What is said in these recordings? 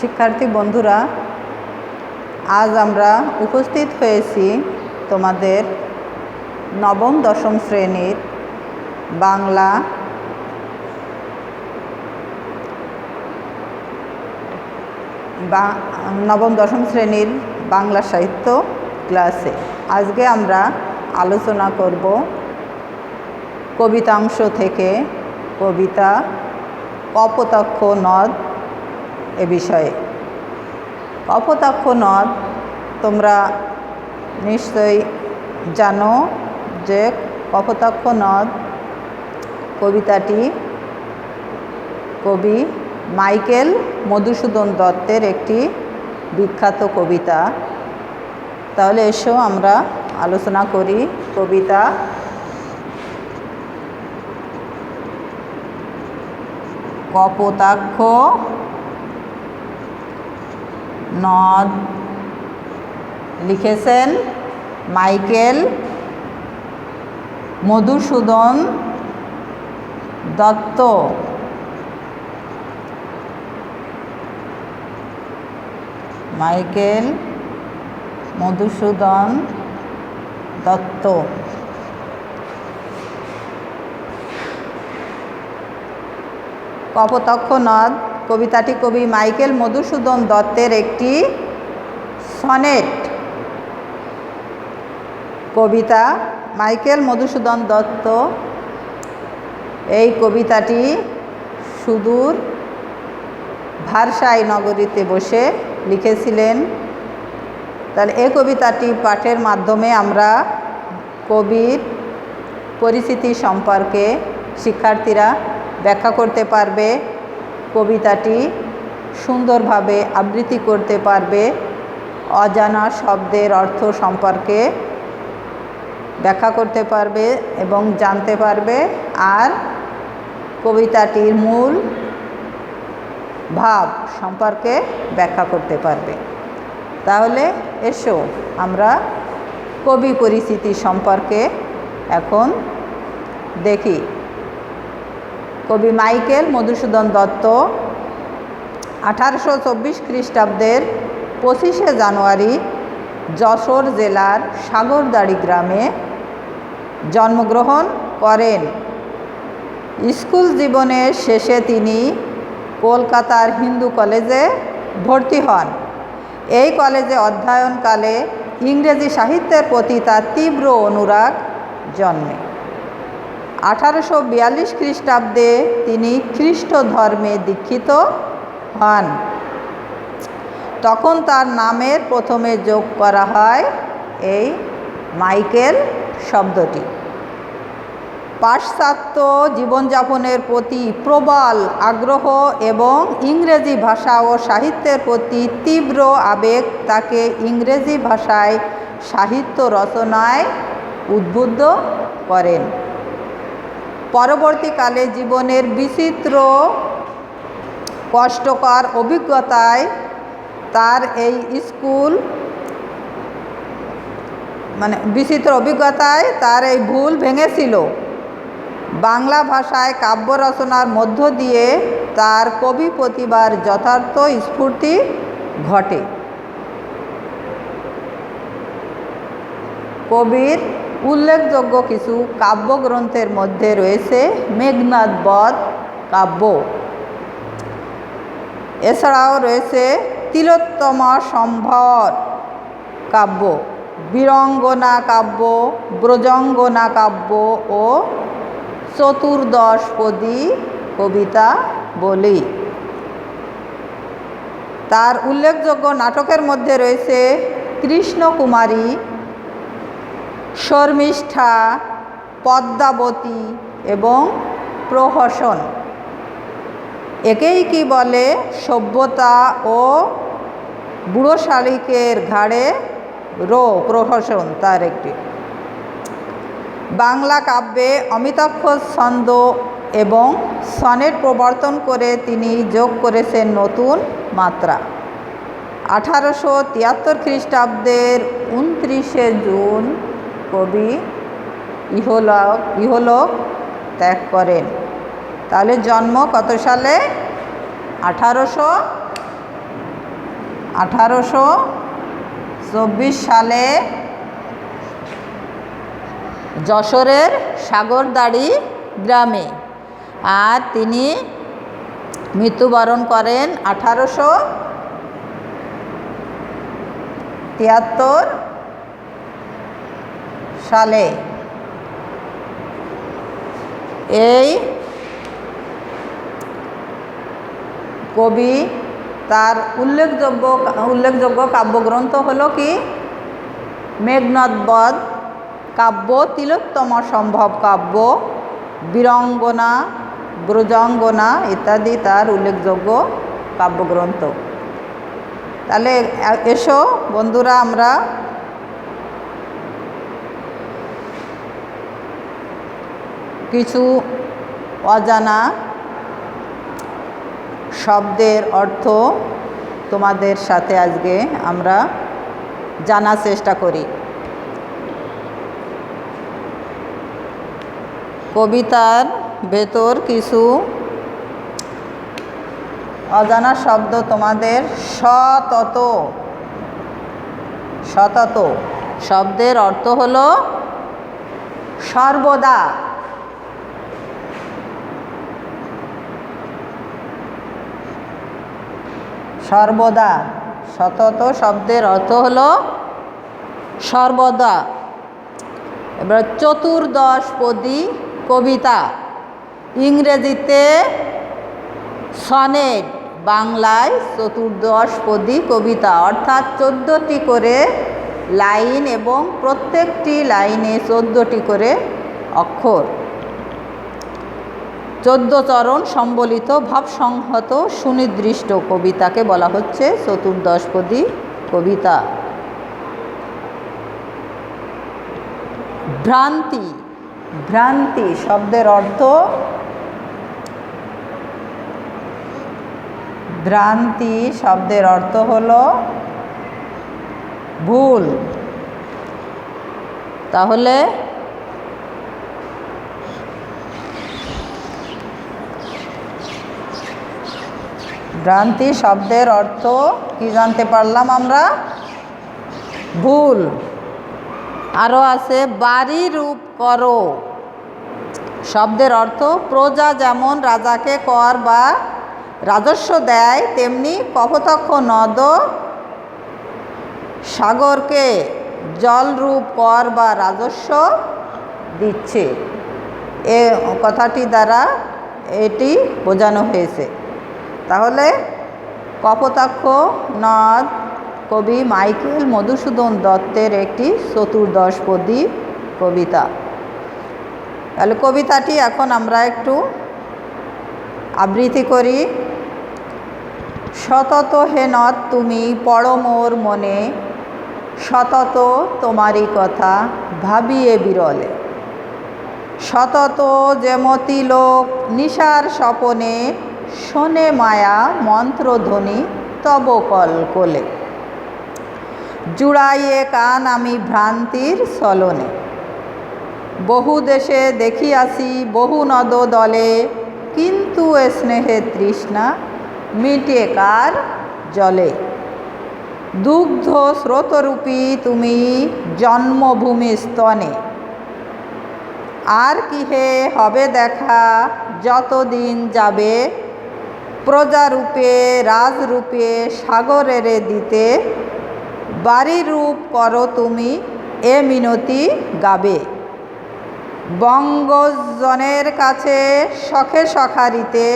শিক্ষার্থী বন্ধুরা, আজ আমরা উপস্থিত হয়েছি তোমাদের নবম দশম শ্রেণীর বাংলা নবম দশম শ্রেণীর বাংলা সাহিত্য ক্লাসে। আজকে আমরা আলোচনা করব কবিতাংশ থেকে কবিতা কপোতাক্ষ নদ এ বিষয়ে। কপোতাক্ষ নদ তোমরা নিশ্চয়ই জানো যে কপোতাক্ষ নদ কবিতাটি কবি মাইকেল মধুসূদন দত্তের একটি বিখ্যাত কবিতা। তাহলে এসো আমরা আলোচনা করি কবিতা কপোতাক্ষ নদ। লিখেছেন মাইকেল মধুসূদন দত্ত। মাইকেল মধুসূদন দত্ত। কপোতাক্ষ নদ কবিতাটি কবি মাইকেল মধুসূদন দত্তের একটি সনেট কবিতা। মাইকেল মধুসূদন দত্ত এই কবিতাটি সুদূর ভারসাই নগরীতে বসে লিখেছিলেন। তাহলে এই কবিতাটি পাঠের মাধ্যমে আমরা কবির পরিচিতি সম্পর্কে শিক্ষার্থীরা ব্যাখ্যা করতে পারবে, কবিতাটি সুন্দরভাবে আবৃত্তি করতে পারবে, অজানা শব্দের অর্থ সম্পর্কে ব্যাখ্যা করতে পারবে এবং জানতে পারবে, আর কবিতাটির মূল ভাব সম্পর্কে ব্যাখ্যা করতে পারবে। তাহলে এসো আমরা কবি পরিচিতি সম্পর্কে এখন দেখি। কবি মাইকেল মধুসূদন দত্ত 1824 খ্রিস্টাব্দের 25শে জানুয়ারি যশোর জেলার সাগরদাড়ি গ্রামে জন্মগ্রহণ করেন। স্কুল জীবনের শেষে তিনি কলকাতার হিন্দু কলেজে ভর্তি হন। এই কলেজে অধ্যয়নকালে ইংরেজি সাহিত্যের প্রতি তার তীব্র অনুরাগ জন্মে। 1842 খ্রিস্টাব্দে তিনি খ্রিস্ট ধর্মে দীক্ষিত হন। তখন তার নামের প্রথমে যোগ করা হয় এই মাইকেল শব্দটি। পাশ্চাত্য জীবনযাপনের প্রতি প্রবল আগ্রহ এবং ইংরেজি ভাষা ও সাহিত্যের প্রতি তীব্র আবেগ তাকে ইংরেজি ভাষায় সাহিত্য রচনায় উদ্বুদ্ধ করেন। পরবর্তীকালে জীবনের বিচিত্র কষ্টকর অভিজ্ঞতায় তার এই তার এই ভুল ভেঙেছিল। বাংলা ভাষায় কাব্য রচনার মধ্য দিয়ে তার কবি প্রতিভার যথার্থ স্ফূর্তি ঘটে। কবির উল্লেখযোগ্য কিছু কাব্যগ্রন্থের মধ্যে রয়েছে মেঘনাদ বধ কাব্য, এছাড়াও রয়েছে তিলোত্তমা সম্ভর কাব্য, বীরঙ্গনা কাব্য, ব্রজঙ্গনা কাব্য ও চতুর্দশপদী কবিতা বলি। তার উল্লেখযোগ্য নাটকের মধ্যে রয়েছে কৃষ্ণকুমারী, শর্মিষ্ঠা, পদ্মাবতী এবং প্রহসন। একেই কি বলে সভ্যতা ও বুড়ো শালিকের ঘাড়ে প্রহসন তার একটি। বাংলা কাব্যে অমিতাক্ষর ছন্দ এবং সনেট প্রবর্তন করে তিনি যোগ করেছেন নতুন মাত্রা। 1873 খ্রিস্টাব্দের 29শে জুন কবি ইহলোক ত্যাগ করেন। তাহলে জন্ম কত সালে? 1873 1824 সালে যশোরের সাগরদাড়ি গ্রামে, আর তিনি মৃত্যুবরণ করেন 1873 সালে। এই কবি তার উল্লেখযোগ্য কাব্যগ্রন্থ হলো কি মেঘনাদ বধ কাব্য, তিলোত্তম সম্ভব কাব্য, বীরঙ্গনা, ব্রজাঙ্গনা ইত্যাদি তার উল্লেখযোগ্য কাব্যগ্রন্থ। তাহলে এসো বন্ধুরা, আমরা কিছু অজানা শব্দের অর্থ তোমাদের সাথে আজকে আমরা জানার চেষ্টা করি। কবিতার ভেতর কিছু অজানা শব্দ তোমাদের সতত শব্দের অর্থ হলো সর্বদা। সর্বদা, সতত শব্দের অর্থ হলো সর্বদা। এবার চতুর্দশপদী কবিতা, ইংরেজিতে সনেট, বাংলায় চতুর্দশপদী কবিতা, অর্থাৎ 14টি করে লাইন এবং প্রত্যেকটি লাইনে 14টি করে অক্ষর, 14 চরণ সম্বলিত ভাবসংহত সুনির্দিষ্ট কবিতাকে বলা হচ্ছে চতুর্দশপদী কবিতা। ভ্রান্তি, ভ্রান্তি শব্দের অর্থ, ভ্রান্তি শব্দের অর্থ হলো ভুল। তাহলে ভ্রান্তি শব্দের অর্থ কি জানতে পারলাম আমরা? ভুল। আরও আছে বাড়ি রূপ করো শব্দের অর্থ প্রজা যেমন রাজাকে কর বা রাজস্ব দেয়, তেমনি কপোতাক্ষ নদ সাগরকে জলরূপ কর বা রাজস্ব দিচ্ছে। এ কথাটি দ্বারা এটি বোঝানো হয়েছে। তাহলে কপোতাক্ষ নদ কবি মাইকেল মধুসূদন দত্তের একটি চতুর্দশপদী কবিতা। তাহলে কবিতাটি এখন আমরা একটু আবৃত্তি করি। সতত হে নদ তুমি পড়ো মোর মনে, সতত তোমারই কথা ভাবিয়ে বিরলে, সতত যেমতি লোক নিশার স্বপনে, শোনে মায়া মন্ত্রধ্বনি তব কলকলে, জুড়াইয়ে কান আমি ভ্রান্তির চলনে, বহু দেশে দেখিয়াছি বহু নদ দলে, কিন্তু এ স্নেহের তৃষ্ণা মিটে কার জলে, দুগ্ধ স্রোতরূপী তুমি জন্মভূমি স্তনে, আর কি হে হবে দেখা যতদিন যাবে, প্রজারূপে রাজরূপে সাগরের দিতে, বাড়ি রূপ করো তুমি এ মিনতি গাবে, বঙ্গজনের কাছে শখে সখারিতে,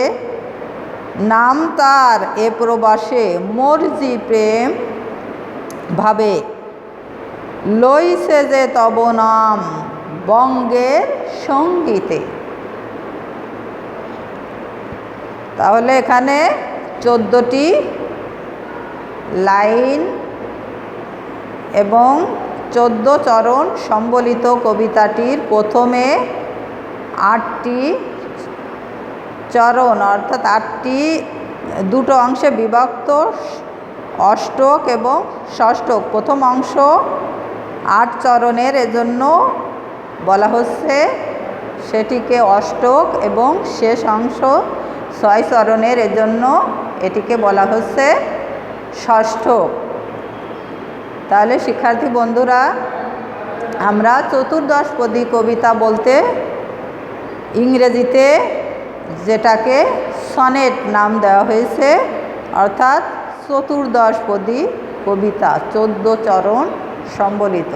নাম তার এ প্রবাসে মর্জি প্রেম ভাবে, লইছে যে তব নাম বঙ্গের সঙ্গীতে। তাহলে এখানে 14টি লাইন এবং 14 চরণ সম্বলিত কবিতাটির প্রথমে 8টি চরণ অর্থাৎ 8টি দুটো অংশে বিভক্ত, অষ্টক এবং ষষ্ঠক। প্রথম অংশ 8 চরণের, এজন্য বলা হচ্ছে সেটিকে অষ্টক, এবং শেষ অংশ 6 চরণের, এজন্য এটিকে বলা হচ্ছে ষষ্ঠক। তাহলে শিক্ষার্থী বন্ধুরা, আমরা চতুর্দশপদী কবিতা বলতে ইংরেজিতে যেটাকে সনেট নাম দেওয়া হয়েছে, অর্থাৎ চতুর্দশপদী কবিতা, 14 চরণ সম্বলিত।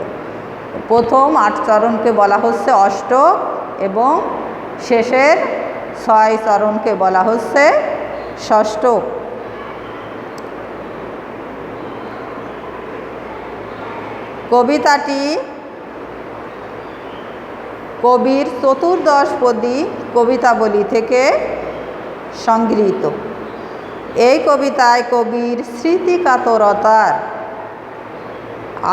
প্রথম 8 চরণকে বলা হচ্ছে অষ্টক এবং শেষের 6 চরণকে বলা হচ্ছে ষষ্ঠক। কবিতাটি কবির চতুর্দশপদী কবিতাবলী থেকে সংগৃহীত। এই কবিতায় কবির স্মৃতিকাতরতার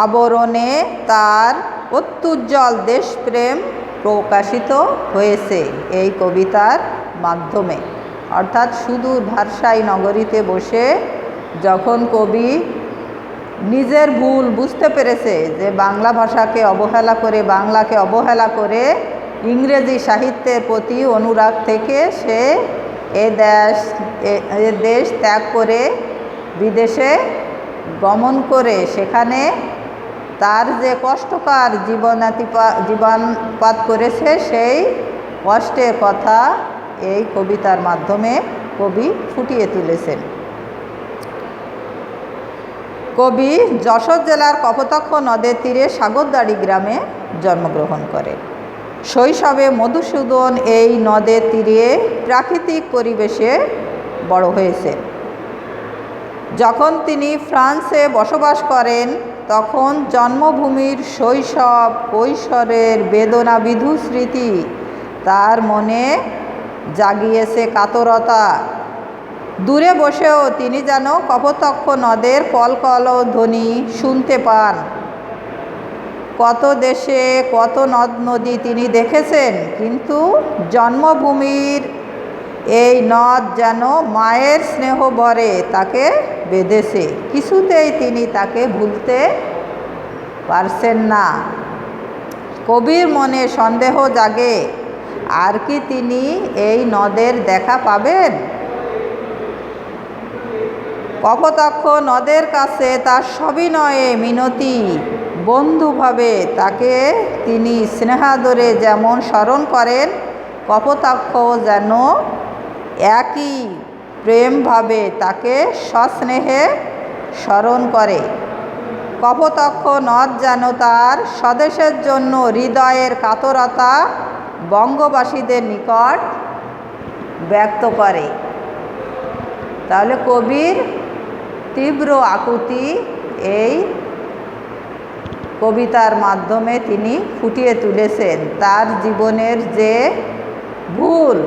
আবরণে তার অত্যুজ্জ্বল দেশপ্রেম প্রকাশিত হয়েছে এই কবিতার মাধ্যমে। অর্থাৎ সুদূর ভারসাই নগরীতে বসে যখন কবি নিজের ভুল বুঝতে পেরেছে, যে বাংলা ভাষাকে অবহেলা করে, বাংলাকে অবহেলা করে ইংরেজি সাহিত্যের প্রতি অনুরাগ থেকে সে এ দেশ ত্যাগ করে বিদেশে গমন করে সেখানে তার যে কষ্টকর জীবনপাত করেছে, সেই কষ্টের কথা এই কবিতার মাধ্যমে কবি ফুটিয়ে তুলেছেন। কবি যশোর জেলার কপোতাক্ষ নদের তীরে সাগরদাড়ি গ্রামে জন্মগ্রহণ করেন। শৈশবে মধুসূদন এই নদের তীরে প্রাকৃতিক পরিবেশে বড় হয়েছে। যখন তিনি ফ্রান্সে বসবাস করেন, তখন জন্মভূমির শৈশব কৈশোরের বেদনাবিধু স্মৃতি তার মনে জাগিয়েছে কাতরতা। দূরে বসেও তিনি যেন কপোতাক্ষ নদের কলকল ধ্বনি শুনতে পান। কত দেশে কত নদ নদী তিনি দেখেছেন, কিন্তু জন্মভূমির এই নদ যেন মায়ের স্নেহ ভরে তাকে বেঁধেছে। কিছুতেই তিনি তাকে ভুলতে পারছেন না। কবির মনে সন্দেহ জাগে, আর কি তিনি এই নদের দেখা পাবেন? কপোতাক্ষ নদের কাছে তার সবিনয়ে মিনতি, বন্ধুভাবে তাকে তিনি স্নেহাদরে যেমন স্মরণ করেন, কপোতাক্ষ যেন একই প্রেমভাবে তাকে সস্নেহে স্মরণ করে। কপোতাক্ষ নদ যেন তার স্বদেশের জন্য হৃদয়ের কাতরতা বঙ্গবাসীদের নিকট ব্যক্ত করে। তাহলে কবির তীব্র আকুতি এই কবিতার মাধ্যমে তিনি ফুটিয়ে তুলেছেন। তার জীবনের যে ভুল,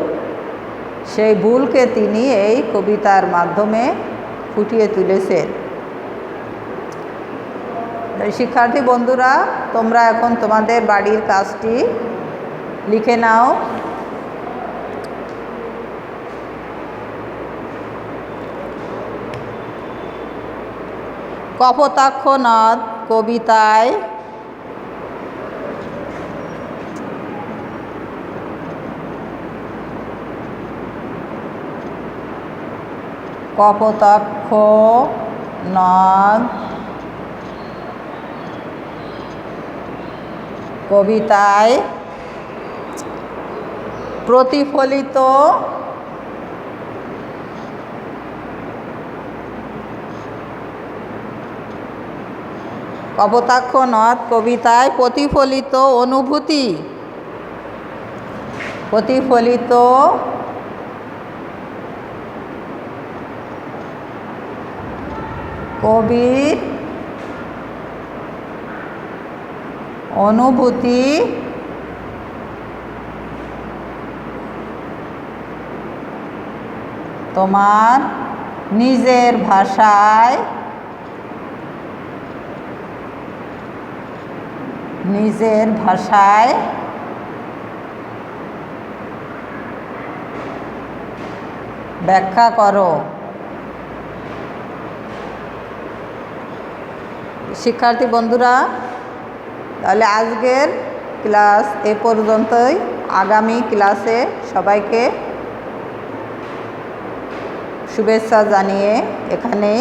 সেই ভুলকে তিনি এই কবিতার মাধ্যমে ফুটিয়ে তুলেছেন। শিক্ষার্থী বন্ধুরা, তোমরা এখন তোমাদের বাড়ির কাজটি লিখে নাও। কপোতাক্ষ নদ কবিতায় কপোতাক্ষ নদ কবিতায় প্রতিফলিত কপোতাক্ষ নদ কবিতায় প্রতিফলিত অনুভূতি, প্রতিফলিত কবির অনুভূতি তোমার নিজের ভাষায় ব্যাখ্যা করো। শিক্ষার্থী বন্ধুরা, তাহলে আজকের ক্লাস এ পর্যন্তই। আগামী ক্লাসে সবাইকে শুভেচ্ছা জানিয়ে এখানেই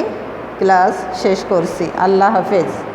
ক্লাস শেষ করছি। আল্লাহ হাফেজ।